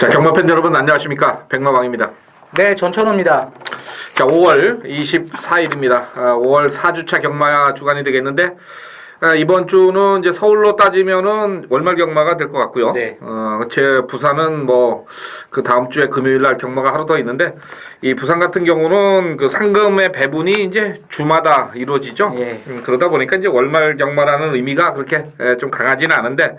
자, 경마팬 여러분 안녕하십니까? 백마왕입니다. 네, 전천호입니다. 자, 5월 24일입니다. 5월 4주차 경마 주간이 되겠는데 이번 주는 이제 서울로 따지면은 월말 경마가 될 것 같고요. 네. 제 부산은 뭐 그 다음 주에 금요일 날 경마가 하루 더 있는데 이 부산 같은 경우는 그 상금의 배분이 이제 주마다 이루어지죠. 예. 그러다 보니까 이제 월말 경마라는 의미가 그렇게 좀 강하지는 않은데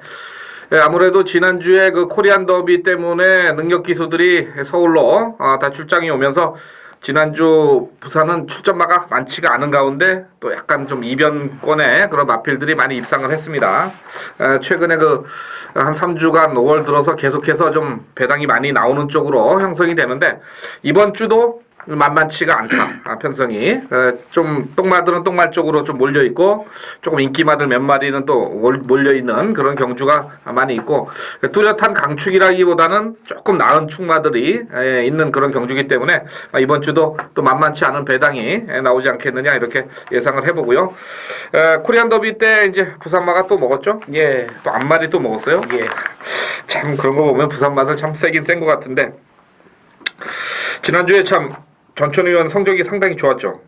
아무래도 지난주에 그 코리안 더비 때문에 능력 기수들이 서울로 다 출장이 오면서 지난주 부산은 출전마가 많지가 않은 가운데 또 약간 좀 이변권의 그런 마필들이 많이 입상을 했습니다. 최근에 그 한 3주간 5월 들어서 계속해서 좀 배당이 많이 나오는 쪽으로 형성이 되는데 이번 주도 만만치가 않다. 편성이 좀 똥마들은 똥말 쪽으로 좀 몰려 있고 조금 인기마들 몇 마리는 또 몰려 있는 그런 경주가 많이 있고 뚜렷한 강축이라기보다는 조금 나은 축마들이 있는 그런 경주기 때문에 이번 주도 또 만만치 않은 배당이 나오지 않겠느냐 이렇게 예상을 해보고요. 코리안 더비 때 이제 부산마가 또 먹었죠. 예. 또 앞마리 또 먹었어요. 예. 참 그런 거 보면 부산마들 참 세긴 센 것 같은데 지난주에 참 전천 의원 성적이 상당히 좋았죠.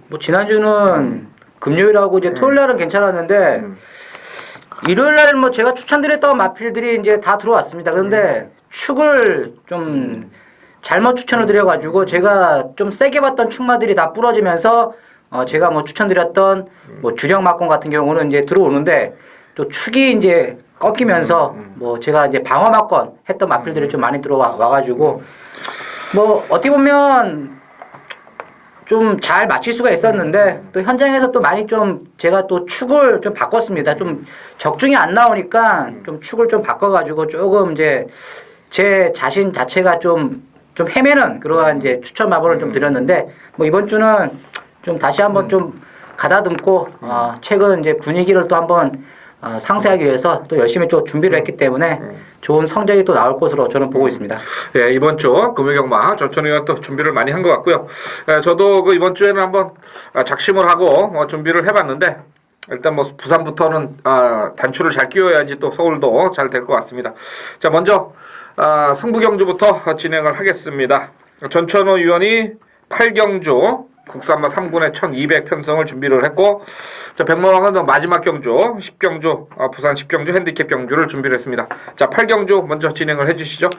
뭐 지난주는 금요일하고 이제 토요일날은 괜찮았는데 일요일날 뭐 제가 추천드렸던 마필들이 이제 다 들어왔습니다. 그런데 축을 좀 잘못 추천을 드려가지고 제가 좀 세게 봤던 축마들이 다 부러지면서 제가 뭐 추천드렸던 뭐 주력 막공 같은 경우는 이제 들어오는데 또 축이 이제 꺾이면서 뭐 제가 이제 방어 막건 했던 마필들이 좀 많이 들어와가지고 뭐 어떻게 보면 좀 잘 맞출 수가 있었는데 또 현장에서 또 많이 좀 제가 또 축을 좀 바꿨습니다. 좀 적중이 안 나오니까 좀 축을 좀 바꿔가지고 조금 이제 제 자신 자체가 좀 헤매는 그러한 이제 추천 마법을 좀 드렸는데 뭐 이번 주는 좀 다시 한번 좀 가다듬고 최근 이제 분위기를 또 한번 상쇄하기 위해서 또 열심히 또 준비를 했기 때문에 좋은 성적이 또 나올 것으로 저는 보고 있습니다. 예, 이번 주 금요경마 전천 의원 또 준비를 많이 한 것 같고요. 저도 그 이번 주에는 한번 작심을 하고 준비를 해봤는데 일단 뭐 부산부터는 단추를 잘 끼워야지 또 서울도 잘 될 것 같습니다. 자, 먼저 승부경주부터 진행을 하겠습니다. 전천호 의원이 8경주 국산마 3군의 1200 편성을 준비를 했고 자, 백마왕은 마지막 경주 10경주 부산 10경주 핸디캡 경주를 준비를 했습니다. 자, 8경주 먼저 진행을 해주시죠.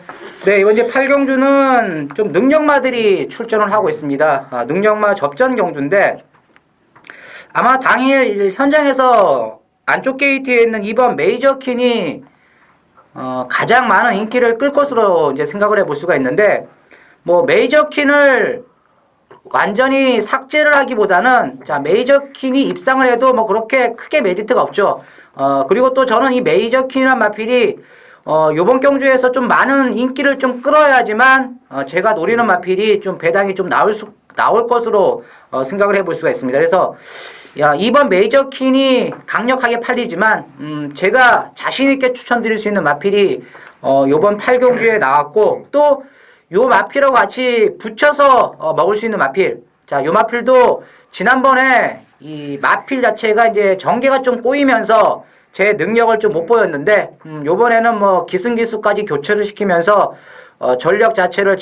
네, 이번 이제 8경주는 좀 능력마들이 출전을 하고 있습니다. 능력마 접전 경주인데 아마 당일 현장에서 안쪽 게이트에 있는 이번 메이저킨이 가장 많은 인기를 끌 것으로 이제 생각을 해볼 수가 있는데 뭐 메이저킨을 완전히 삭제를 하기보다는 자 메이저킨이 입상을 해도 뭐 그렇게 크게 메리트가 없죠. 그리고 또 저는 이 메이저킨이란 마필이 요번 경주에서 좀 많은 인기를 좀 끌어야지만 제가 노리는 마필이 좀 배당이 좀 나올 것으로 생각을 해볼 수가 있습니다. 그래서 이번 메이저킨이 강력하게 팔리지만 제가 자신 있게 추천드릴 수 있는 마필이 요번 8경주에 나왔고 또 요 마필하고 같이 붙여서 먹을 수 있는 마필. 자, 요 마필도 지난번에 이 마필 자체가 이제 전개가 좀 꼬이면서 제 능력을 좀 못 보였는데 요번에는 뭐 기승기수까지 교체를 시키면서 전력 자체를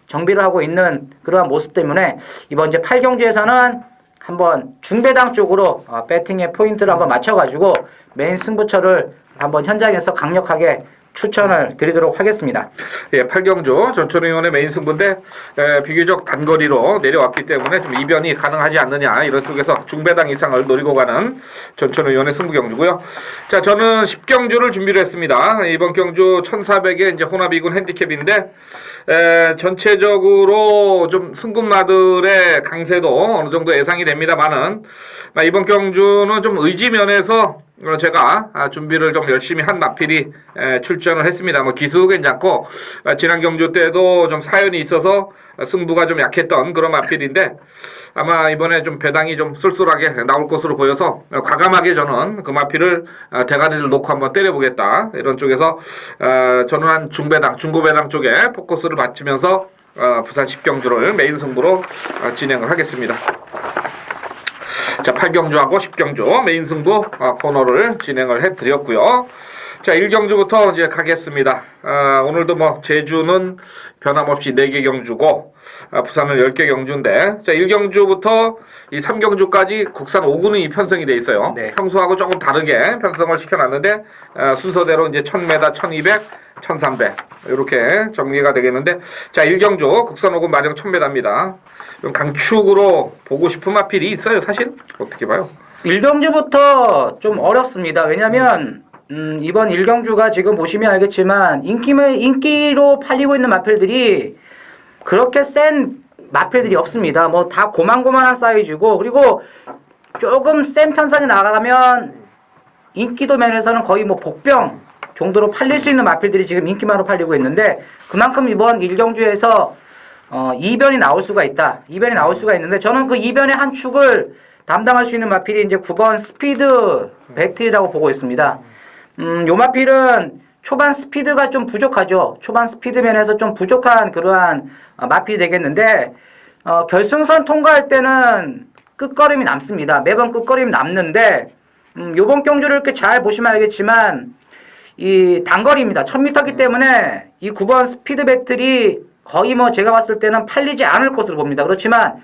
정비를 하고 있는 그러한 모습 때문에 이번 이제 8경주에서는 한번 중배당 쪽으로 배팅의 포인트를 한번 맞춰가지고 메인 승부처를 한번 현장에서 강력하게 추천을 드리도록 하겠습니다. 예, 8경주 전천 의원의 메인 승부인데 비교적 단거리로 내려왔기 때문에 좀 이변이 가능하지 않느냐 이런 쪽에서 중배당 이상을 노리고 가는 전천 의원의 승부 경주고요. 자, 저는 10경주를 준비를 했습니다. 이번 경주 1400의 이제 혼합 2군 핸디캡인데 전체적으로 좀 승군마들의 강세도 어느 정도 예상이 됩니다만은 이번 경주는 좀 의지 면에서 제가 준비를 좀 열심히 한 마필이 출전을 했습니다. 뭐 기수도 괜찮고 지난 경주 때도 좀 사연이 있어서 승부가 좀 약했던 그런 마필인데 아마 이번에 좀 배당이 좀 쏠쏠하게 나올 것으로 보여서 과감하게 저는 그 마필을 대가리를 놓고 한번 때려보겠다 이런 쪽에서 저는 한 중배당 중고배당 쪽에 포커스를 맞추면서 부산 10경주를 메인 승부로 진행을 하겠습니다. 자, 8경주하고 10경주 메인 승부 코너를 진행을 해드렸고요. 자, 1경주부터 이제 가겠습니다. 오늘도 뭐 제주는 변함없이 4개 경주고 부산은 10개 경주인데, 자, 1경주부터 이 3경주까지 국산 5군이 편성이 돼 있어요. 네. 평소하고 조금 다르게 편성을 시켜놨는데 순서대로 이제 1000m, 1200, 1300 이렇게 정리가 되겠는데, 자, 1경주 국산 5군 마령 1000m입니다. 강축으로 보고 싶은 마필이 있어요, 사실? 어떻게 봐요? 1경주부터 좀 어렵습니다. 왜냐면 이번 1경주가 지금 보시면 알겠지만 인기로 팔리고 있는 마필들이 그렇게 센 마필들이 없습니다. 뭐 다 고만고만한 사이즈고, 그리고 조금 센 편성이 나가면 인기도 면에서는 거의 뭐 복병 정도로 팔릴 수 있는 마필들이 지금 인기만으로 팔리고 있는데, 그만큼 이번 1경주에서 이변이 나올 수가 있다. 이변이 나올 수가 있는데, 저는 그 이변의 한 축을 담당할 수 있는 마필이 이제 9번 스피드 배틀이라고 보고 있습니다. 요 마필은 초반 스피드가 좀 부족하죠. 초반 스피드 면에서 좀 부족한 그러한 마필이 되겠는데, 결승선 통과할 때는 끝걸음이 남습니다. 매번 끝걸음이 남는데, 요번 경주를 이렇게 잘 보시면 알겠지만, 이 단거리입니다. 1000m이기 때문에 이 9번 스피드 배틀이 거의 뭐 제가 봤을 때는 팔리지 않을 것으로 봅니다. 그렇지만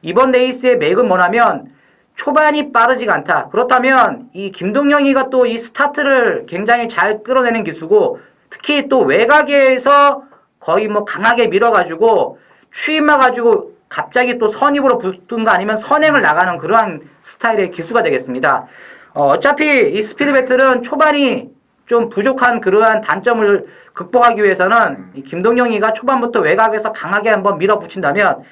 이번 레이스의 맥은 뭐냐면 초반이 빠르지가 않다. 그렇다면 이 김동영이가 또 이 스타트를 굉장히 잘 끌어내는 기수고, 특히 또 외곽에서 거의 뭐 강하게 밀어가지고 추임해가지고 갑자기 또 선입으로 붙든가 아니면 선행을 나가는 그러한 스타일의 기수가 되겠습니다. 어차피 이 스피드 배틀은 초반이 좀 부족한 그러한 단점을 극복하기 위해서는 이 김동영이가 초반부터 외곽에서 강하게 한번 밀어붙인다면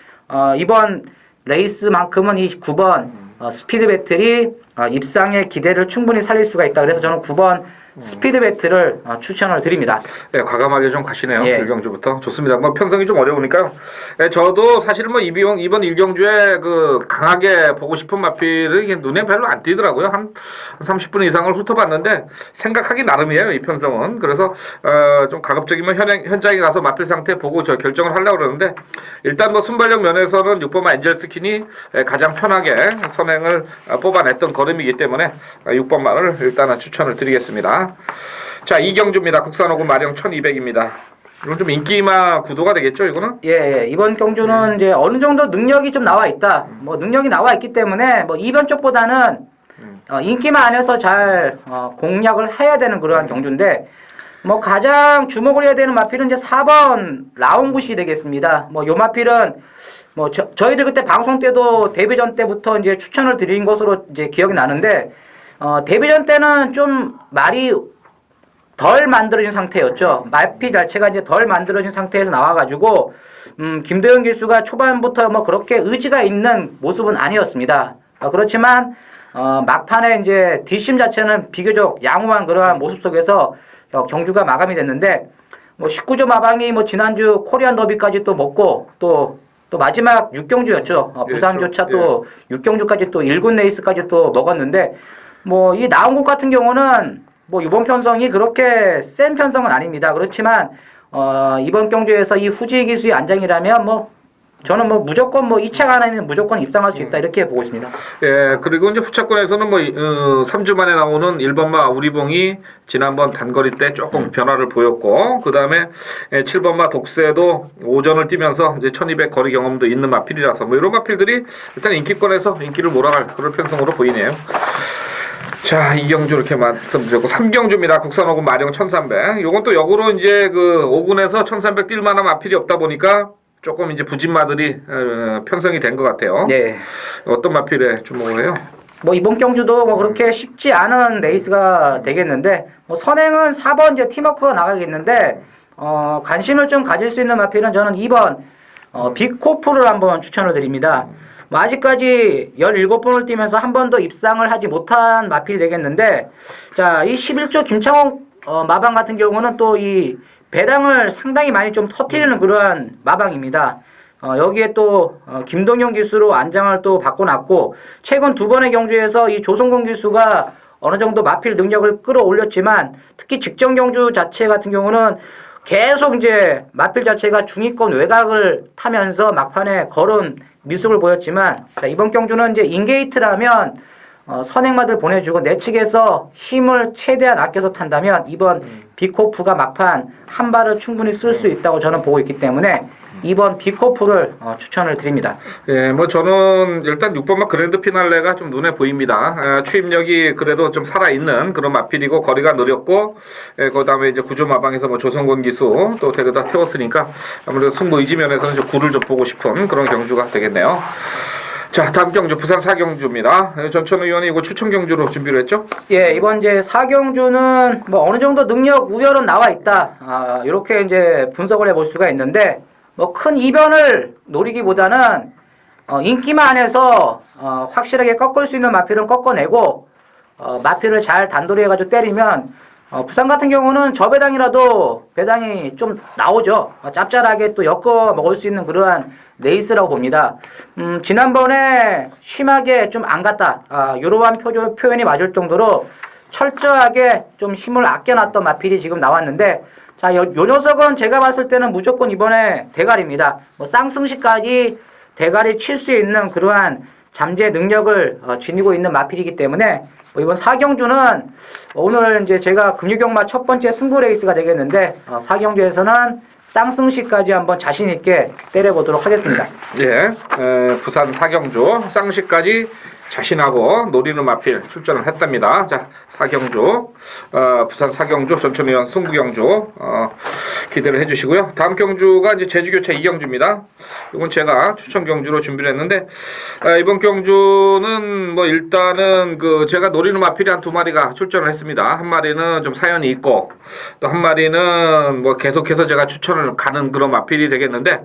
이번 레이스만큼은 이 9번 스피드 배틀이 입상의 기대를 충분히 살릴 수가 있다. 그래서 저는 9번 스피드 배틀을 추천을 드립니다. 네, 과감하게 좀 가시네요. 예. 1경주부터. 좋습니다. 뭐 편성이 좀 어려우니까요. 네, 저도 사실은 뭐 이번 1경주에 그 강하게 보고 싶은 마필을 이게 눈에 별로 안 띄더라고요. 한 30분 이상을 훑어봤는데 생각하기 나름이에요, 이 편성은. 그래서 좀 가급적이면 현장에 가서 마필 상태 보고 저 결정을 하려고 그러는데, 일단 뭐 순발력 면에서는 6번 엔젤 스킨이 가장 편하게 선행을 뽑아냈던 걸음이기 때문에 6번 말을 일단은 추천을 드리겠습니다. 자, 2경주입니다. 국산 5군 마령 1200입니다. 이건 좀 인기마 구도가 되겠죠, 이거는? 예, 이번 경주는 이제 어느 정도 능력이 좀 나와 있다. 뭐 능력이 나와 있기 때문에 뭐 이번 쪽보다는 인기만 안에서 잘 공략을 해야 되는 그러한 경주인데, 뭐 가장 주목을 해야 되는 마필은 이제 4번 라운굿이 되겠습니다. 뭐 요 마필은 뭐 저희들 그때 방송 때도 데뷔전 때부터 이제 추천을 드린 것으로 이제 기억이 나는데, 데뷔전 때는 좀 말이 덜 만들어진 상태였죠. 말피 자체가 이제 덜 만들어진 상태에서 나와가지고, 김도영 기수가 초반부터 뭐 그렇게 의지가 있는 모습은 아니었습니다. 그렇지만, 막판에 이제 뒷심 자체는 비교적 양호한 그러한 모습 속에서 경주가 마감이 됐는데, 뭐 19조 마방이 뭐 지난주 코리안 더비까지 또 먹고, 또 마지막 6경주였죠. 부산조차 또 6경주까지 또 1군 레이스까지 또 먹었는데, 뭐 이 나온국 같은 경우는 뭐 이번 편성이 그렇게 센 편성은 아닙니다. 그렇지만 이번 경주에서 이 후지 기수의 안장이라면 뭐 저는 뭐 무조건 뭐 2차 안에는 무조건 입상할 수 있다, 이렇게 보고 있습니다. 예, 그리고 이제 후차권에서는 뭐 3주 만에 나오는 1번마 우리봉이 지난번 단거리 때 조금 변화를 보였고, 그 다음에 7번마 독세도 오전을 뛰면서 이제 1200 거리 경험도 있는 마필이라서 뭐 이런 마필들이 일단 인기권에서 인기를 몰아갈 그런 편성으로 보이네요. 자, 2경주 이렇게 말씀드렸고, 3경주입니다. 국산 5군 마령 1300. 요건 또 역으로 이제 그 5군에서 1300 뛸 만한 마필이 없다 보니까 조금 이제 부진마들이 편성이 된 것 같아요. 네. 어떤 마필에 주목을 해요? 뭐 이번 경주도 뭐 그렇게 쉽지 않은 레이스가 되겠는데, 뭐 선행은 4번 이제 팀워크가 나가겠는데, 관심을 좀 가질 수 있는 마필은 저는 2번 빅코프를 한번 추천을 드립니다. 뭐 아직까지 17번을 뛰면서 한 번도 입상을 하지 못한 마필이 되겠는데, 자, 이 11조 김창원 마방 같은 경우는 또 이 배당을 상당히 많이 좀 터뜨리는 그러한 마방입니다. 여기에 또 김동영 기수로 안장을 또 바꿔놨고, 최근 2번의 경주에서 이 조성근 기수가 어느 정도 마필 능력을 끌어올렸지만, 특히 직전 경주 자체 같은 경우는 계속 이제 마필 자체가 중위권 외곽을 타면서 막판에 걸은 미숙을 보였지만, 자, 이번 경주는 이제 인게이트라면 선행마들 보내주고 내 측에서 힘을 최대한 아껴서 탄다면 이번 비코프가 막판 한 발을 충분히 쓸 수 있다고 저는 보고 있기 때문에 이번 비코프를 추천을 드립니다. 예, 뭐 저는 일단 6번마 그랜드 피날레가 좀 눈에 보입니다. 추임력이 그래도 좀 살아있는 그런 마필이고 거리가 느렸고, 그 다음에 이제 구조 마방에서 뭐 조성권 기수 또 데려다 태웠으니까 아무래도 승부 의지 면에서는 좀 구를 좀 보고 싶은 그런 경주가 되겠네요. 자, 다음 경주 부산 4경주입니다. 전천 의원이 이거 추천 경주로 준비를 했죠? 예, 이번 이제 4경주는 뭐 어느 정도 능력 우열은 나와 있다. 이렇게 이제 분석을 해볼 수가 있는데 뭐 큰 이변을 노리기보다는 인기만 해서 확실하게 꺾을 수 있는 마필은 꺾어내고 마필을 잘 단도리 해가지고 때리면 부산 같은 경우는 저 배당이라도 배당이 좀 나오죠. 짭짤하게 또 엮어 먹을 수 있는 그러한 레이스라고 봅니다. 지난번에 심하게 좀 안 갔다. 이러한 표현이 맞을 정도로 철저하게 좀 힘을 아껴놨던 마필이 지금 나왔는데 자, 요 녀석은 제가 봤을 때는 무조건 이번에 대가리입니다. 뭐 쌍승시까지 대가리 칠 수 있는 그러한 잠재 능력을 지니고 있는 마필이기 때문에 뭐 이번 4경주는 오늘 이제 제가 금유경마 첫 번째 승부 레이스가 되겠는데 4경주에서는 쌍승시까지 한번 자신 있게 때려보도록 하겠습니다. 예, 부산 4경주 쌍시까지 자신하고 노리는 마필 출전을 했답니다. 자, 4경주 부산 4경주 전천의원 승부경주 기대를 해주시고요. 다음 경주가 이제 제주교차 2경주입니다. 이건 제가 추천 경주로 준비를 했는데 이번 경주는 뭐 일단은 그 제가 노리는 마필이 한 2마리가 출전을 했습니다. 한 마리는 좀 사연이 있고 또 한 마리는 뭐 계속해서 제가 추천을 가는 그런 마필이 되겠는데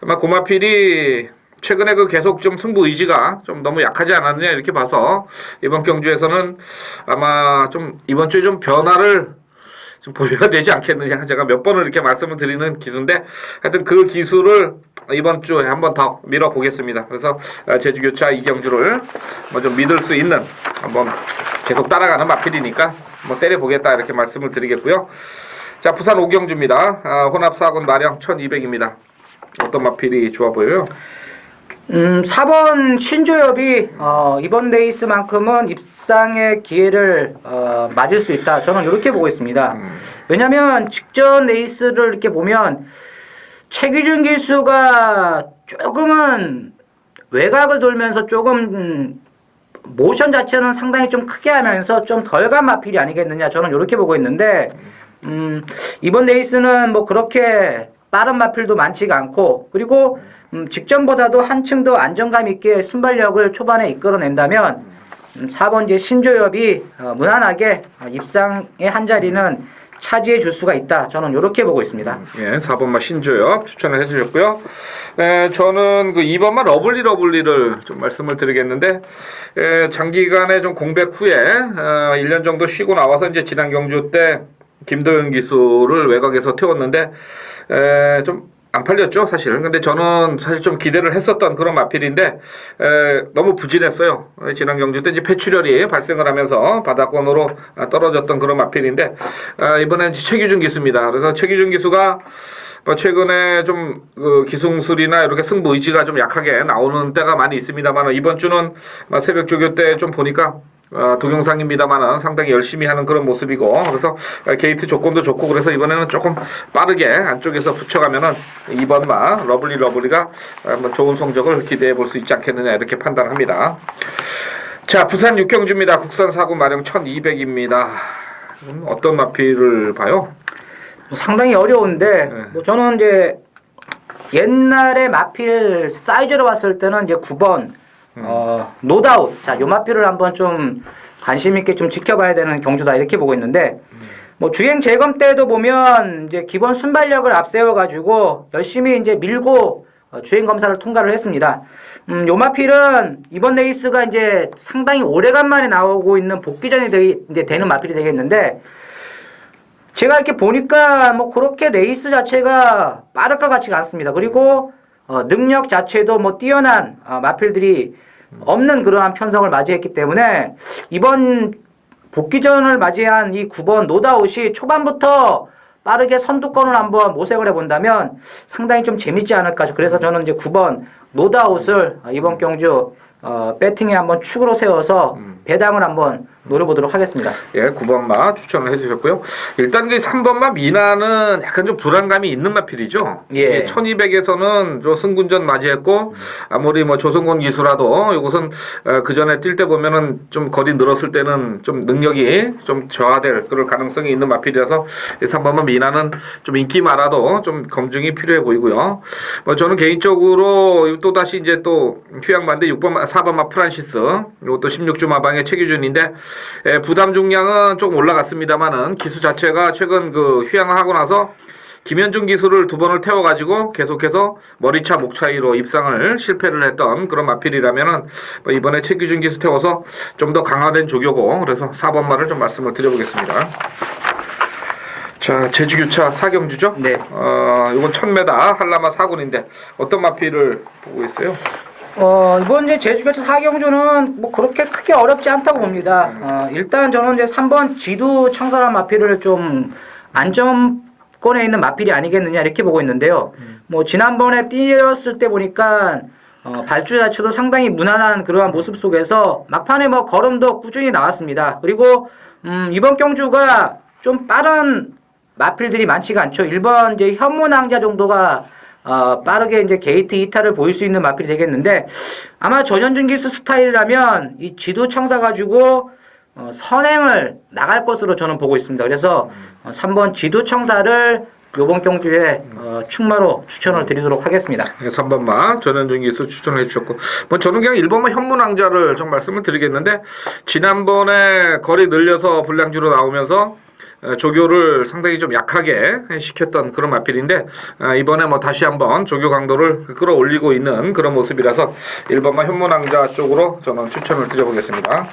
아마 그 마필이 최근에 그 계속 좀 승부 의지가 좀 너무 약하지 않았느냐 이렇게 봐서 이번 경주에서는 아마 좀 이번 주에 좀 변화를 좀 보여야 되지 않겠느냐 제가 몇 번을 이렇게 말씀을 드리는 기수인데 하여튼 그 기수를 이번 주에 한 번 더 밀어보겠습니다. 그래서 제주교차 2경주를 뭐 좀 믿을 수 있는 한번 계속 따라가는 마필이니까 뭐 때려보겠다 이렇게 말씀을 드리겠고요. 자, 부산 5경주입니다. 혼합 4군 마령 1200입니다. 어떤 마필이 좋아 보여요? 4번 신조엽이 이번 레이스만큼은 입상의 기회를 맞을 수 있다. 저는 이렇게 보고 있습니다. 왜냐하면 직전 레이스를 이렇게 보면 최기준 기수가 조금은 외곽을 돌면서 조금 모션 자체는 상당히 좀 크게 하면서 좀 덜 간 마필이 아니겠느냐. 저는 이렇게 보고 있는데 이번 레이스는 뭐 그렇게 빠른 마필도 많지가 않고 그리고 직전보다도 한층 더 안정감 있게 순발력을 초반에 이끌어낸다면 4번 이제 신조엽이 무난하게 입상의 한 자리는 차지해 줄 수가 있다. 저는 이렇게 보고 있습니다. 예, 4번마 신조엽 추천을 해주셨고요. 저는 그 2번마 러블리를 좀 말씀을 드리겠는데 장기간의 좀 공백 후에 1년 정도 쉬고 나와서 이제 지난 경주 때 김도현 기수를 외곽에서 태웠는데 좀 안 팔렸죠 사실. 근데 저는 사실 좀 기대를 했었던 그런 마필인데 너무 부진했어요. 지난 경주 때 이제 폐출혈이 발생을 하면서 바닥권으로 떨어졌던 그런 마필인데 이번엔 최기준 기수입니다. 그래서 최기준 기수가 최근에 좀 그 기승술이나 이렇게 승부 의지가 좀 약하게 나오는 때가 많이 있습니다만 이번 주는 새벽 조교 때 좀 보니까 동영상입니다만은 상당히 열심히 하는 그런 모습이고 그래서 게이트 조건도 좋고 그래서 이번에는 조금 빠르게 안쪽에서 붙여가면은 2번마 러블리가 한번 좋은 성적을 기대해 볼 수 있지 않겠느냐 이렇게 판단합니다. 자, 부산 6경주입니다. 국산 4군 마령 1200입니다. 어떤 마필을 봐요? 상당히 어려운데 뭐 저는 이제 옛날에 마필 사이즈로 봤을 때는 이제 9번 노다웃. 자, 요 마필을 한번 좀 관심 있게 좀 지켜봐야 되는 경주다 이렇게 보고 있는데 뭐 주행 재검 때도 보면 이제 기본 순발력을 앞세워 가지고 열심히 이제 밀고 주행 검사를 통과를 했습니다. 요 마필은 이번 레이스가 이제 상당히 오래간만에 나오고 있는 복귀전이 이제 되는 마필이 되겠는데 제가 이렇게 보니까 뭐 그렇게 레이스 자체가 빠를 것 같지가 않습니다. 그리고 능력 자체도 뭐 뛰어난 마필들이 없는 그러한 편성을 맞이했기 때문에 이번 복귀전을 맞이한 이 9번 노다웃이 초반부터 빠르게 선두권을 한번 모색을 해본다면 상당히 좀 재밌지 않을까. 그래서 저는 이제 9번 노다웃을 이번 경주 배팅에 한번 축으로 세워서 배당을 한번 노려보도록 하겠습니다. 예, 9번마 추천을 해주셨고요. 일단 그 3번마 미나는 약간 좀 불안감이 있는 마필이죠. 예. 1200에서는 저 승군전 맞이했고 아무리 뭐 조성곤 기수라도 이것은 그 전에 뛸 때 보면은 좀 거리 늘었을 때는 좀 능력이 좀 저하될 그럴 가능성이 있는 마필이라서 3번마 미나는 좀 인기 많아도 좀 검증이 필요해 보이고요. 뭐 저는 개인적으로 또 다시 이제 또 휴양반대 4번마 프란시스 이것도 16주 마방의 최규준인데 부담 중량은 조금 올라갔습니다만은 기수 자체가 최근 그 휴양하고 나서 김현중 기수를 2번을 태워가지고 계속해서 머리차 목 차이로 입상을 실패를 했던 그런 마필이라면은 뭐 이번에 최규준 기수 태워서 좀 더 강화된 조교고 그래서 4번마를 좀 말씀을 드려보겠습니다. 자, 제주교차 4경주죠? 네. 이건 1000m 한라마 4군인데 어떤 마필을 보고 있어요? 이번 이제 제주교차 4경주는 뭐 그렇게 크게 어렵지 않다고 봅니다. 일단 저는 이제 3번 지두 청사람 마필을 좀 안정권에 있는 마필이 아니겠느냐 이렇게 보고 있는데요. 뭐 지난번에 뛰었을 때 보니까 발주 자체도 상당히 무난한 그러한 모습 속에서 막판에 뭐 걸음도 꾸준히 나왔습니다. 그리고 이번 경주가 좀 빠른 마필들이 많지가 않죠. 1번 이제 현문왕자 정도가 빠르게 이제 게이트 이탈을 보일 수 있는 마필이 되겠는데 아마 전현준 기수 스타일이라면 이 지도 청사 가지고 선행을 나갈 것으로 저는 보고 있습니다. 그래서 3번 지도 청사를 요번 경주에 충마로 추천을 드리도록 하겠습니다. 네, 3번마 전현준 기수 추천해 주셨고 뭐 저는 그냥 1번마 현문왕자를 좀 말씀을 드리겠는데 지난번에 거리 늘려서 불량주로 나오면서 조교를 상당히 좀 약하게 시켰던 그런 마필인데 이번에 뭐 다시 한번 조교 강도를 끌어올리고 있는 그런 모습이라서 1번마 현문왕자 쪽으로 저는 추천을 드려보겠습니다.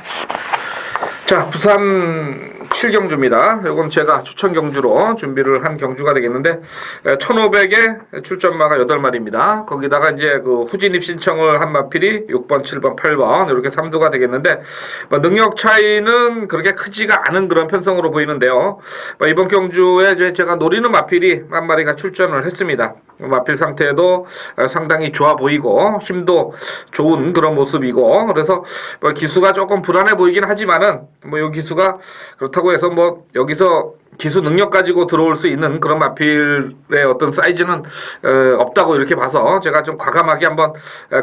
자, 부산 7경주입니다. 이건 제가 추천 경주로 준비를 한 경주가 되겠는데 1500에 출전마가 8마리입니다. 거기다가 이제 그 후진입 신청을 한 마필이 6번, 7번, 8번 이렇게 3두가 되겠는데 뭐 능력 차이는 그렇게 크지가 않은 그런 편성으로 보이는데요. 뭐 이번 경주에 제가 노리는 마필이 한 마리가 출전을 했습니다. 마필 상태도 상당히 좋아 보이고 힘도 좋은 그런 모습이고 그래서 뭐 기수가 조금 불안해 보이긴 하지만은 뭐 이 기수가 그렇다고 해서 뭐 여기서 기수 능력 가지고 들어올 수 있는 그런 마필의 어떤 사이즈는 없다고 이렇게 봐서 제가 좀 과감하게 한번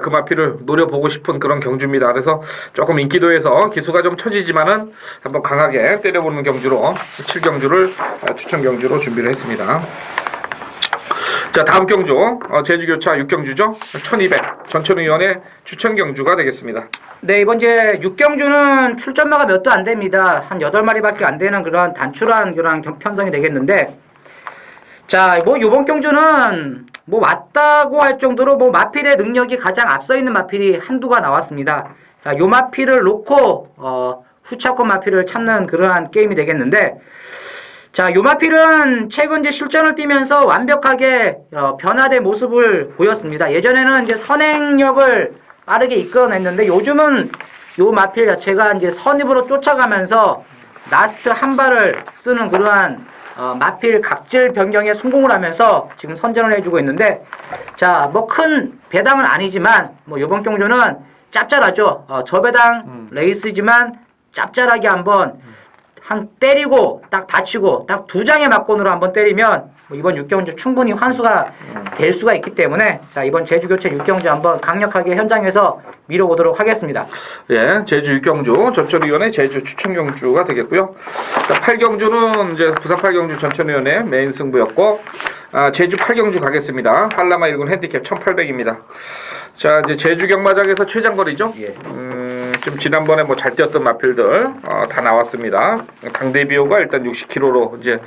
그 마필을 노려보고 싶은 그런 경주입니다. 그래서 조금 인기도에서 기수가 좀 처지지만은 한번 강하게 때려보는 경주로 7경주를 추천 경주로 준비를 했습니다. 자, 다음 경주 제주교차 6경주죠. 1200 전천의원의 추천 경주가 되겠습니다. 네, 이번 이제 6경주는 출전마가 몇 도 안 됩니다. 한 8마리밖에 안 되는 그런 단출한 그런 편성이 되겠는데 자, 뭐 요번 경주는 뭐 맞다고 할 정도로 뭐 마필의 능력이 가장 앞서 있는 마필이 한두가 나왔습니다. 자, 요 마필을 놓고 후차권 마필을 찾는 그러한 게임이 되겠는데 자, 요마필은 최근 이제 실전을 뛰면서 완벽하게 변화된 모습을 보였습니다. 예전에는 이제 선행력을 빠르게 이끌어냈는데 요즘은 요 마필 자체가 이제 선입으로 쫓아가면서 라스트 한 발을 쓰는 그러한 마필 각질 변경에 성공을 하면서 지금 선전을 해주고 있는데 자, 뭐 큰 배당은 아니지만 뭐 요번 경주는 짭짤하죠. 저배당 레이스지만 짭짤하게 한번 때리고 딱 받치고 딱 2장의 막권으로 한번 때리면 뭐 이번 6경주 충분히 환수가 될 수가 있기 때문에 자, 이번 제주교체 6경주 한번 강력하게 현장에서 밀어보도록 하겠습니다. 예, 제주 6경주 전천위원회 제주 추천 경주가 되겠고요. 자, 8경주는 이제 부산 8경주 전천위원회 메인 승부였고 제주 8경주 가겠습니다. 한라마 1군 핸디캡 1800입니다. 자, 이제 제주 경마장에서 최장거리죠. 예. 지금 지난번에 뭐 잘 뛰었던 마필들 다 나왔습니다. 당대비호가 일단 60kg로 이제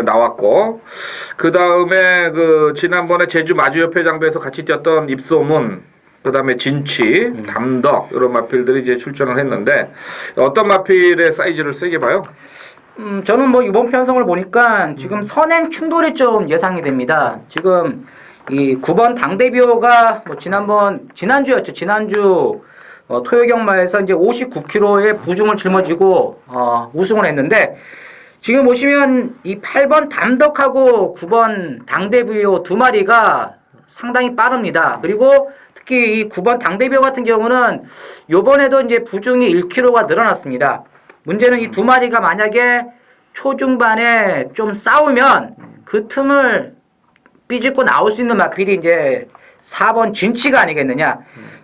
나왔고 그 다음에 그 지난번에 제주 마주협회 장부에서 같이 뛰었던 입소문 그 다음에 진취, 담덕 이런 마필들이 이제 출전을 했는데 어떤 마필의 사이즈를 세게 봐요? 저는 뭐 이번 편성을 보니까 지금 선행 충돌이 좀 예상이 됩니다. 지금 이 9번 당대비호가 뭐 지난주였죠. 지난주 토요경마에서 이제 59kg의 부중을 짊어지고 우승을 했는데 지금 보시면 이 8번 담덕하고 9번 당대뷰 두 마리가 상당히 빠릅니다. 그리고 특히 이 9번 당대뷰 같은 경우는 요번에도 이제 부중이 1kg가 늘어났습니다. 문제는 이 두 마리가 만약에 초중반에 좀 싸우면 그 틈을 삐집고 나올 수 있는 마필이 이제 4번 진치가 아니겠느냐.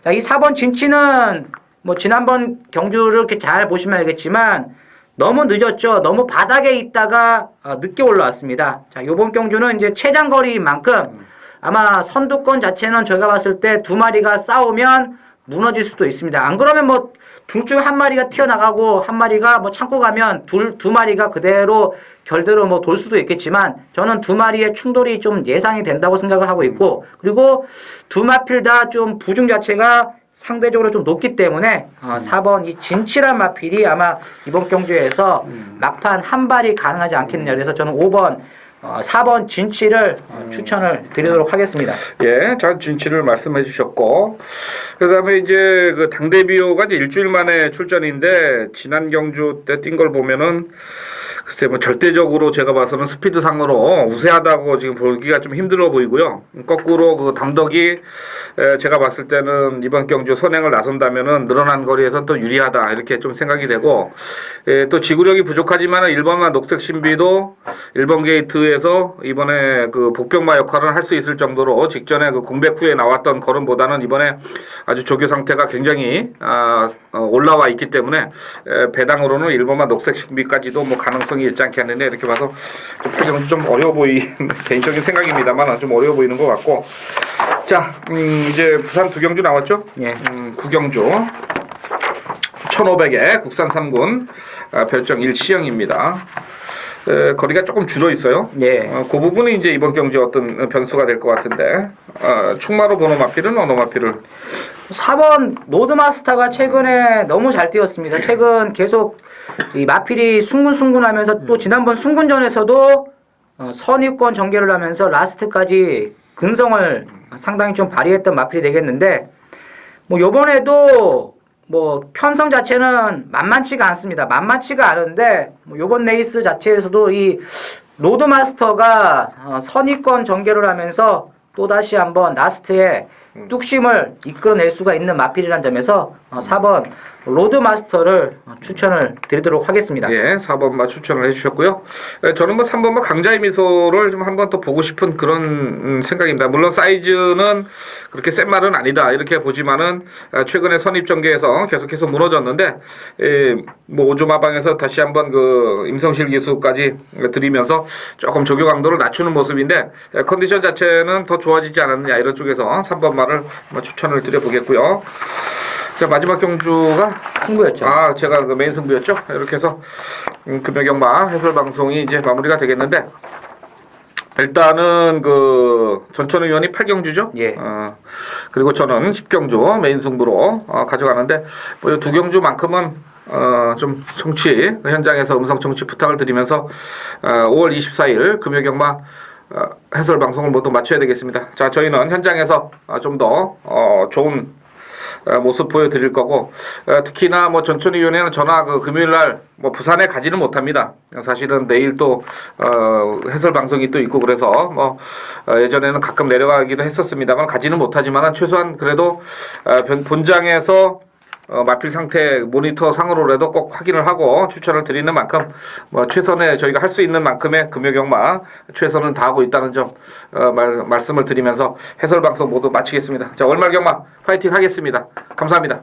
자, 이 4번 진치는 뭐 지난번 경주를 이렇게 잘 보시면 알겠지만 너무 늦었죠. 너무 바닥에 있다가 늦게 올라왔습니다. 자, 요번 경주는 이제 최장거리인 만큼 아마 선두권 자체는 저희가 봤을 때 두 마리가 싸우면 무너질 수도 있습니다. 안 그러면 뭐 둘 중 한 마리가 튀어나가고 한 마리가 뭐 참고 가면 두 마리가 그대로 결대로 뭐 돌 수도 있겠지만 저는 두 마리의 충돌이 좀 예상이 된다고 생각을 하고 있고, 그리고 두 마필 다 좀 부중 자체가 상대적으로 좀 높기 때문에 4번 이 진치란 마필이 아마 이번 경주에서 막판 한 발이 가능하지 않겠느냐. 그래서 저는 5번 4번 진치를 추천을 드리도록 하겠습니다. 예, 자 진치를 말씀해 주셨고, 그다음에 이제 그 당대비호가 이제 일주일 만에 출전인데 지난 경주 때 뛴 걸 보면은 글쎄 뭐 절대적으로 제가 봐서는 스피드 상으로 우세하다고 지금 보기가 좀 힘들어 보이고요. 거꾸로 그 담덕이 제가 봤을 때는 이번 경주 선행을 나선다면은 늘어난 거리에선 또 유리하다 이렇게 좀 생각이 되고, 또 지구력이 부족하지만 1번만 녹색 신비도 1번 게이트에서 이번에 그 복병마 역할을 할 수 있을 정도로 직전에 그 공백 후에 나왔던 걸음보다는 이번에 아주 조교 상태가 굉장히 올라와 있기 때문에 배당으로는 1번만 녹색 신비까지도 뭐 가능성이 있지 않겠느냐 이렇게 봐서 좀 어려워 보이는 개인적인 생각입니다만 좀 어려워 보이는 것 같고, 자 이제 부산 두 경주 나왔죠? 예. 9경주 1500에 국산 3군 별정 1시형입니다. 거리가 조금 줄어 있어요. 예. 그 부분이 이제 이번 경주 어떤 변수가 될 것 같은데, 충마로 보는 마필은 어느 마필을? 4번 노드마스터가 최근에 너무 잘 뛰었습니다. 최근 계속 이 마필이 순군순군하면서 또 지난번 순군전에서도 선입권 전개를 하면서 라스트까지 근성을 상당히 좀 발휘했던 마필이 되겠는데, 뭐 요번에도 뭐 편성 자체는 만만치가 않습니다. 만만치가 않은데 뭐 요번 레이스 자체에서도 이 로드마스터가 선입권 전개를 하면서 또다시 한번 라스트에 뚝심을 이끌어낼 수가 있는 마필이라는 점에서 4번 로드마스터를 추천을 드리도록 하겠습니다. 예, 4번마 추천을 해주셨고요. 저는 뭐 3번마 강자의 미소를 좀 한번 또 보고 싶은 그런 생각입니다. 물론 사이즈는 그렇게 센 말은 아니다 이렇게 보지만은 최근에 선입 전개에서 계속해서 무너졌는데, 뭐 오조마방에서 다시 한번 그 임성실 기수까지 들이면서 조금 조교 강도를 낮추는 모습인데, 컨디션 자체는 더 좋아지지 않았느냐 이런 쪽에서 3번마를 추천을 드려보겠고요. 자, 마지막 경주가 승부였죠. 제가 그 메인 승부였죠. 이렇게 해서 금요경마 해설 방송이 이제 마무리가 되겠는데, 일단은 그 전천 의원이 8경주죠. 예. 그리고 저는 10경주 메인 승부로 가져가는데, 뭐 이 두 경주만큼은 좀 청취 현장에서 음성 청취 부탁을 드리면서 5월 24일 금요경마 해설 방송을 모두 마쳐야 되겠습니다. 자, 저희는 현장에서 좀 더 좋은 모습 보여드릴 거고, 특히나 뭐 전천위원회는 저나 그 금요일날 뭐 부산에 가지는 못합니다. 사실은 내일 또 해설 방송이 또 있고 그래서 뭐 예전에는 가끔 내려가기도 했었습니다만 가지는 못하지만 최소한 그래도 본장에서 마필 상태 모니터 상으로라도 꼭 확인을 하고 추천을 드리는 만큼 뭐 최선의 저희가 할 수 있는 만큼의 금요경마 최선은 다하고 있다는 점 말씀을 드리면서 해설 방송 모두 마치겠습니다. 자, 월말경마 파이팅 하겠습니다. 감사합니다.